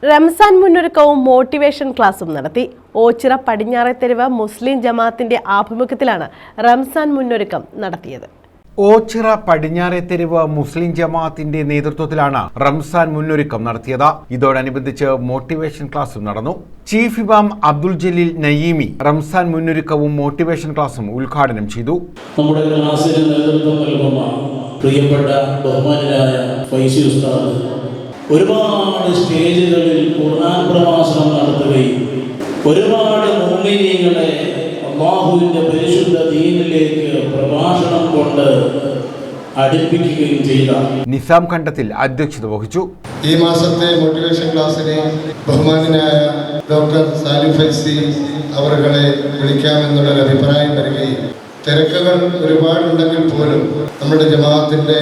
Ramzan മുന്നൊരുക്കവും motivation ക്ലാസും നടത്തി. ഓച്ചിറ പടിഞ്ഞാറേത്തെരുവ് മുസ്ലിം ജമാഅത്തിന്റെ ആഭിമുഖ്യത്തിലാണ് റംസാൻ മുന്നൊരുക്കം നടത്തിയത്. ഓച്ചിറ പടിഞ്ഞാറേത്തെരുവ് മുസ്ലിം ജമാഅത്തിന്റെ നേതൃത്വത്തിലാണ് റംസാൻ മുന്നൊരുക്കം നടത്തിയത്. ഇതോടനുബന്ധിച്ച് മോട്ടിവേഷൻ ക്ലാസും നടന്നു. ചീഫ് ഇമാം അബ്ദുൽ ജലീൽ നയീമി റംസാൻ മുന്നൊരുക്കവും മോട്ടിവേഷൻ ക്ലാസും ഉദ്ഘാടനം ചെയ്തു. നമ്മുടെ ക്ലാസ്സിന് നേതൃത്വം നൽകുന്ന പ്രിയപ്പെട്ട ബഹുമാനരായ ഫൈസി ഉസ്താദ് ഒരുപാട് സ്റ്റേജുകളിൽ ഖുർആൻ പ്രഭാഷണം നടത്തുകയും ഒരുപാട് മുഅ്മിനീങ്ങളെ അല്ലാഹുവിന്റെ പരിശുദ്ധ ദീനിലേക്ക് പ്രഭാഷണം കൊണ്ട് അടുപ്പിക്കുകയും ചെയ്ത നിസാം കണ്ടത്തിൽ അധ്യക്ഷത വഹിച്ചു. ഈ മാസത്തെ മോട്ടിവേഷൻ ക്ലാസ്സിനെ ബഹുമാനായ ഡോക്ടർ സാലിം ഫൈസി അവരെ വിളിക്കാമെന്നുള്ളൊരു അഭിപ്രായം വരികയും തിരക്കുകൾ ഒരുപാടുണ്ടെങ്കിൽ പോലും നമ്മുടെ ജമാഅത്തിന്റെ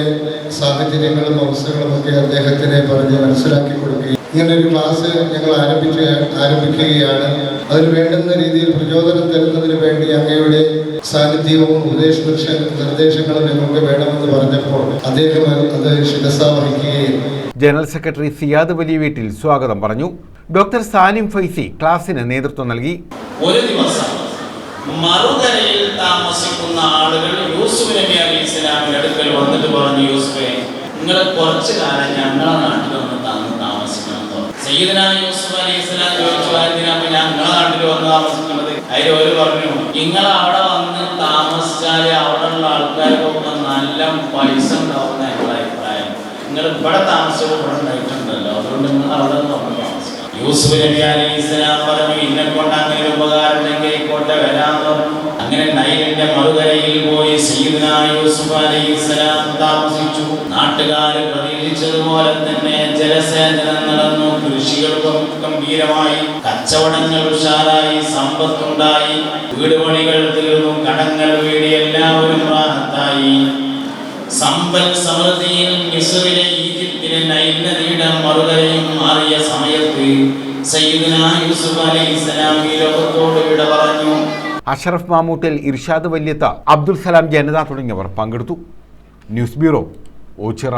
സാഹചര്യങ്ങളും അവസ്ഥകളും ഒക്കെ അദ്ദേഹത്തിനെ പറഞ്ഞ് മനസ്സിലാക്കി കൊടുക്കുകയും ഇങ്ങനൊരു ക്ലാസ് ഞങ്ങൾ ആരംഭിക്കുകയാണ്. അതിന് വേണ്ടുന്ന രീതിയിൽ പ്രചോദനം തരുന്നതിന് വേണ്ടി അങ്ങയുടെ സാന്നിധ്യവും നിർദ്ദേശങ്ങളും ഞങ്ങൾക്ക് വേണമെന്ന് പറഞ്ഞപ്പോൾ അദ്ദേഹം അത് ശിരസ വഹിക്കുകയും ജനറൽ സെക്രട്ടറി സിയാദ് വലിയ വീട്ടിൽ സ്വാഗതം പറഞ്ഞു. ഡോക്ടർ സാലിം ഫൈസി ക്ലാസിന് നേതൃത്വം നൽകി. ഒരു ദിവസം മറുകരയിൽ താമസിക്കുന്ന ആളുകൾ യൂസുഫ് നബി അലൈഹിസ്സലാമിന്റെ അടുക്കൽ വന്നിട്ട് പറഞ്ഞു, യൂസുഫേ, നിങ്ങൾ കുറച്ചു കാലം ഞങ്ങളെ നാട്ടിൽ വന്ന് താമസിക്കണം. സയ്യിദനാ യൂസുഫ് അലൈഹിസ്സലാം ചോദിച്ചു, ഞങ്ങളെ നാട്ടിൽ വന്ന് താമസിക്കുന്നത്? അതിൽ ഒരു പറഞ്ഞു, നിങ്ങൾ അവിടെ വന്ന് താമസിച്ചാല് അവിടെയുള്ള ആൾക്കാർക്കൊക്കെ നല്ല പൈസ ഉണ്ടാവുന്ന ഞങ്ങളുടെ അഭിപ്രായം. നിങ്ങൾ ഇവിടെ താമസിച്ചപ്പോൾ ഇവിടെ ഉണ്ടായിട്ടുണ്ടല്ലോ, അതുകൊണ്ട് നിങ്ങൾ അവിടെ വന്ന് താമസിക്കണം. യൂസുഫ് നബി അലൈഹിസ്സലാം പറഞ്ഞു, ഇന്നെ കൊണ്ട് അങ്ങനെ ഒരു ഉപകാരം ഉണ്ടെങ്കിൽ ഇക്കോട്ടെ വരാന്ന് പറഞ്ഞു. അങ്ങനെ നൈലിന്റെ മറുകരയിൽ പോയി സയ്യിദനാ യൂസുഫ് അലൈഹിസ്സലാം താമസിച്ചു. നാട്ടുകാർ പ്രതീക്ഷിച്ചതുപോലെ തന്നെ ജലസേചനം നടന്നു. കൃഷികൾ ഗംഭീരമായി, കച്ചവടങ്ങൾ ഉഷാറായി, സമ്പത്തുണ്ടായി, വീടുപണികൾ തീർന്നു, കടങ്ങൾ വീടി, എല്ലാവരും റാഹത്തായി. സമ്പൽ സമൃദ്ധിയിൽ മിസ്രിലെ ഈജിപ്തിലെ നൈൽ നദിയുടെ മറുകരയും മാറിയ സമയത്ത് സയ്യിദനാ യൂസുഫ് അലൈഹിസ്സലാം ഈ ലോകത്തോട് വിട പറഞ്ഞു. അഷറഫ് മാമൂട്ടിൽ, ഇർഷാദ് വല്യത്ത, അബ്ദുൽ സലാം ജനത തുടങ്ങിയവർ പങ്കെടുത്തു. News bureau, Ochira.